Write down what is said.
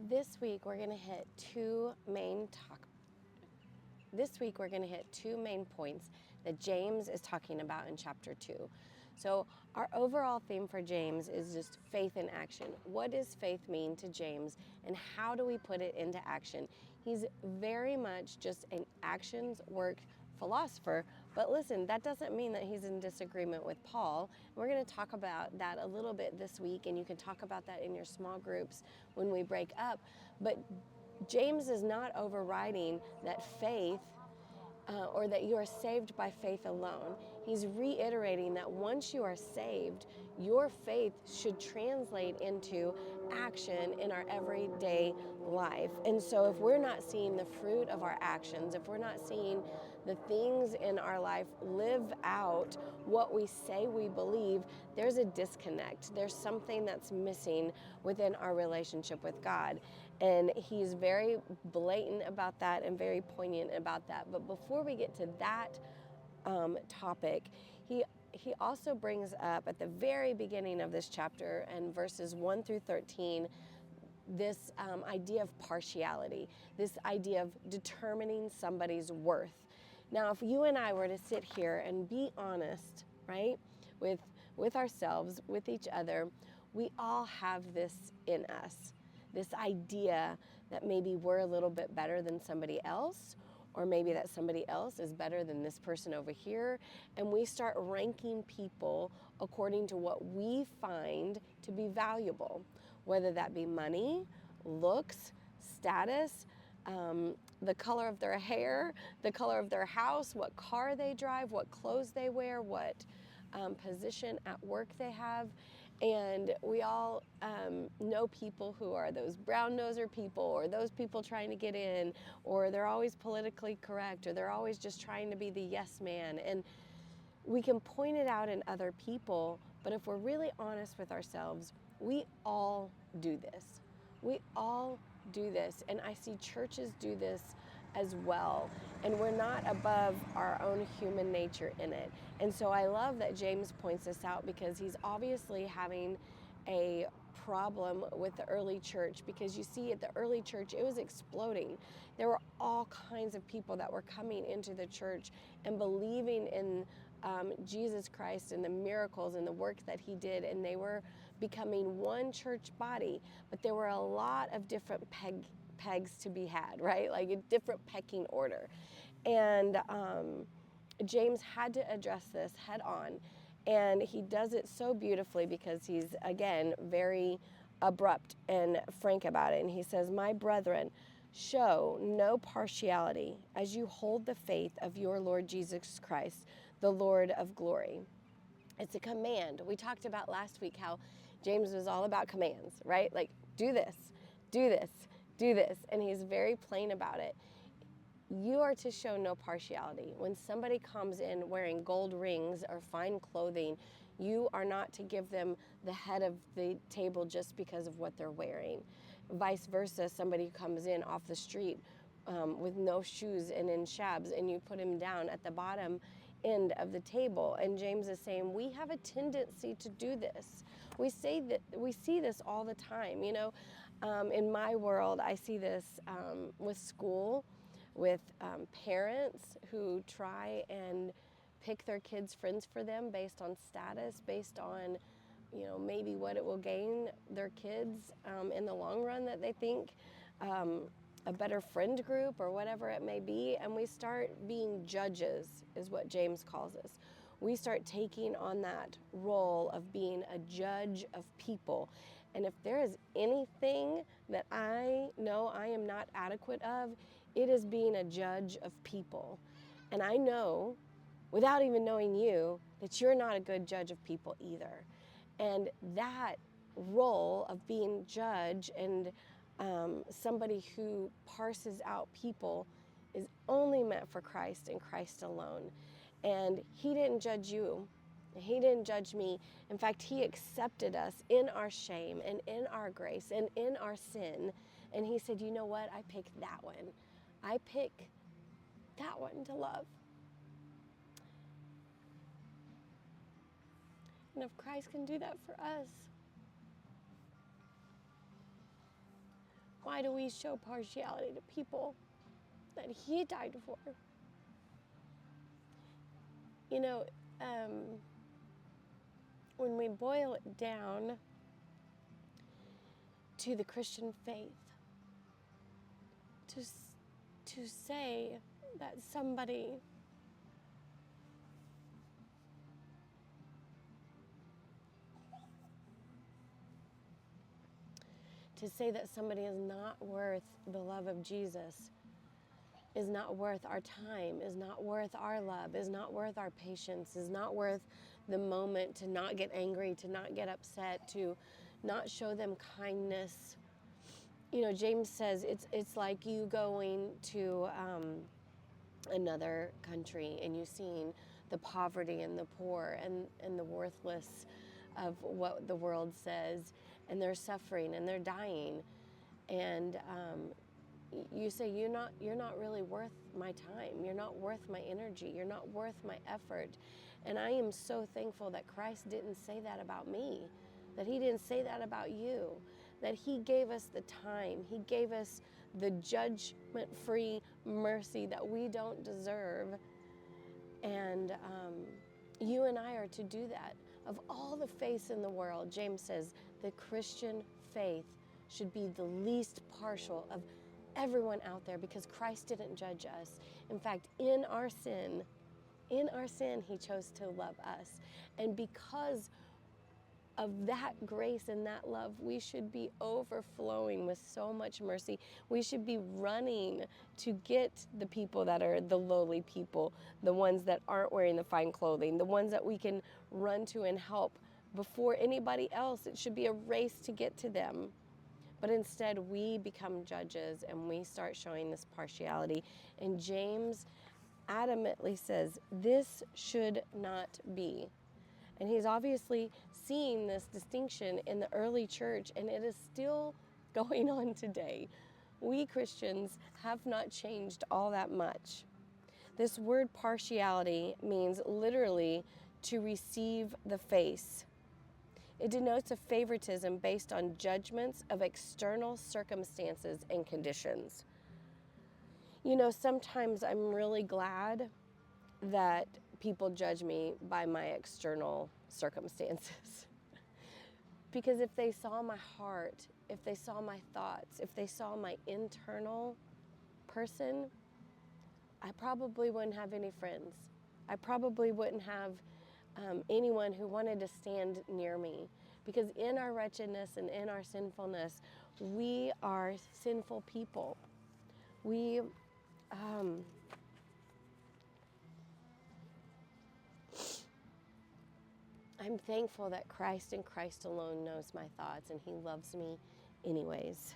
This week we're going to hit two main points that James is talking about in chapter 2. So our overall theme for James is just faith in action. What does faith mean to James, and how do we put it into action? He's very much just an actions work philosopher, but listen, that doesn't mean that he's in disagreement with Paul. We're going to talk about that a little bit this week, and you can talk about that in your small groups when we break up. But James is not overriding that faith or that you are saved by faith alone. He's reiterating that once you are saved, your faith should translate into action in our everyday life. And so if we're not seeing the fruit of our actions, if we're not seeing the things in our life live out what we say we believe, there's a disconnect. There's something that's missing within our relationship with God. And he's very blatant about that and very poignant about that. But before we get to that topic, he also brings up at the very beginning of this chapter and verses 1 through 13 this idea of partiality, this idea of determining somebody's worth. Now, if you and I were to sit here and be honest, right, with ourselves, with each other, we all have this in us, this idea that maybe we're a little bit better than somebody else, or maybe that somebody else is better than this person over here, and we start ranking people according to what we find to be valuable, whether that be money, looks, status, the color of their hair, the color of their house, what car they drive, what clothes they wear, what position at work they have. And we all know people who are those brown noser people, or those people trying to get in, or they're always politically correct, or they're always just trying to be the yes man. And we can point it out in other people, but if we're really honest with ourselves, we all do this. We all do this, and I see churches do this as well, and we're not above our own human nature in it. And so I love that James points this out, because he's obviously having a problem with the early church, because you see at the early church it was exploding. There were all kinds of people that were coming into the church and believing in Jesus Christ and the miracles and the work that he did, and they were becoming one church body, but there were a lot of different pegs to be had, right? Like a different pecking order. And James had to address this head on, and he does it so beautifully because he's, again, very abrupt and frank about it. And he says, "My brethren, show no partiality as you hold the faith of your Lord Jesus Christ, the Lord of glory." It's a command. We talked about last week how James was all about commands, right? Like, do this, do this, do this. And he's very plain about it. You are to show no partiality. When somebody comes in wearing gold rings or fine clothing, you are not to give them the head of the table just because of what they're wearing. Vice versa, somebody comes in off the street with no shoes and in shabs, and you put him down at the bottom end of the table. And James is saying we have a tendency to do this. We see this all the time. You know, in my world, I see this with school, with parents who try and pick their kids' friends for them based on status, based on, you know, maybe what it will gain their kids in the long run, that they think a better friend group or whatever it may be. And we start being judges, is what James calls us. We start taking on that role of being a judge of people. And if there is anything that I know I am not adequate of, it is being a judge of people. And I know, without even knowing you, that you're not a good judge of people either. And that role of being judge and somebody who parses out people is only meant for Christ and Christ alone. And he didn't judge you. He didn't judge me. In fact, he accepted us in our shame and in our grace and in our sin. And he said, you know what? I pick that one. I pick that one to love. And if Christ can do that for us, Why do we show partiality to people that he died for? You know, when we boil it down to the Christian faith, to say that somebody is not worth the love of Jesus, is not worth our time, is not worth our love, is not worth our patience, is not worth the moment to not get angry, to not get upset, to not show them kindness. You know, James says it's like you going to another country and you seeing the poverty and the poor and the worthless of what the world says, and they're suffering and they're dying, and you say you're not really worth my time, you're not worth my energy, you're not worth my effort. And I am so thankful that Christ didn't say that about me, that he didn't say that about you, that he gave us the time, he gave us the judgment-free mercy that we don't deserve. And you and I are to do that. Of all the faiths in the world, James says the Christian faith should be the least partial of everyone out there, because Christ didn't judge us. In fact, in our sin, he chose to love us. And because of that grace and that love, we should be overflowing with so much mercy. We should be running to get the people that are the lowly people, the ones that aren't wearing the fine clothing, the ones that we can run to and help before anybody else. It should be a race to get to them. But instead, we become judges and we start showing this partiality. And James adamantly says, this should not be. And he's obviously seeing this distinction in the early church, and it is still going on today. We Christians have not changed all that much. This word partiality means literally to receive the face. It denotes a favoritism based on judgments of external circumstances and conditions. You know, sometimes I'm really glad that people judge me by my external circumstances. Because if they saw my heart, if they saw my thoughts, if they saw my internal person, I probably wouldn't have any friends. I probably wouldn't have anyone who wanted to stand near me. Because in our wretchedness and in our sinfulness, we are sinful people. I'm thankful that Christ and Christ alone knows my thoughts, and he loves me anyways.